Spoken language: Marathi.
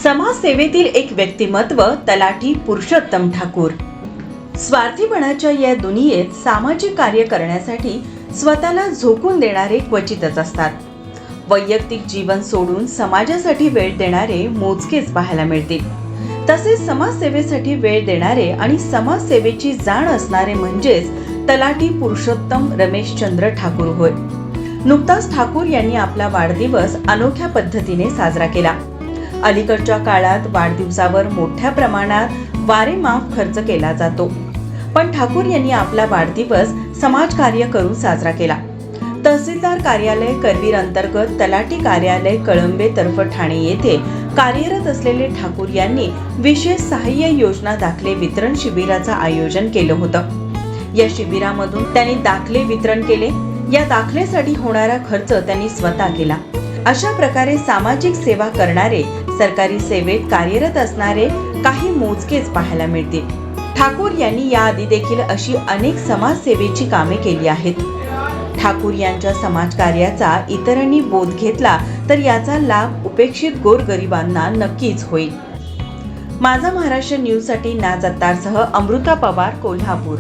समाजसेवेतील एक व्यक्तिमत्व तलाठी पुरुषोत्तम ठाकूर। स्वार्थीपणाच्या या दुनियेत सामाजिक कार्य करण्यासाठी स्वतःला झोकून देणारे क्वचितच असतात। वैयक्तिक जीवन सोडून समाजासाठी वेळ देणारे मोजकेच पाहायला मिळतील। तसेच समाजसेवेसाठी वेळ देणारे आणि समाजसेवेची जाण असणारे म्हणजेच तलाठी पुरुषोत्तम रमेशचंद्र ठाकूर होय। नुकताच ठाकूर यांनी आपला वाढदिवस अनोख्या पद्धतीने साजरा केला। अलीकडच्या काळात वाढदिवसावर मोठ्या प्रमाणात वारेमाप खर्च केला जातो, पण ठाकूर यांनी आपला वाढदिवस समाजकार्य करून साजरा केला। तहसीलदार कार्यालय करवीर अंतर्गत तलाठी कार्यालय कळंबे तर्फे ठाणे येथे कार्यरत असलेले ठाकूर यांनी विशेष सहाय्य योजना दाखले वितरण शिबिराचं आयोजन केलं होतं। या शिबिरामधून त्यांनी दाखले वितरण केले। या दाखलेसाठी होणारा खर्च त्यांनी स्वतः केला। अशा प्रकारे सामाजिक सेवा करणारे, सरकारी सेवेत कार्यरत असणारे काही मोजकेच पाहायला मिळतील। ठाकूर यांनी याआधी देखील अशी अनेक समाजसेवेची कामे केली आहेत। ठाकूर यांच्या समाजकार्याचा इतरांनी बोध घेतला तर याचा लाभ उपेक्षित गोरगरिबांना नक्कीच होईल। माझा महाराष्ट्र न्यूज साठी नाज अत्तारसह अमृता पवार, कोल्हापूर।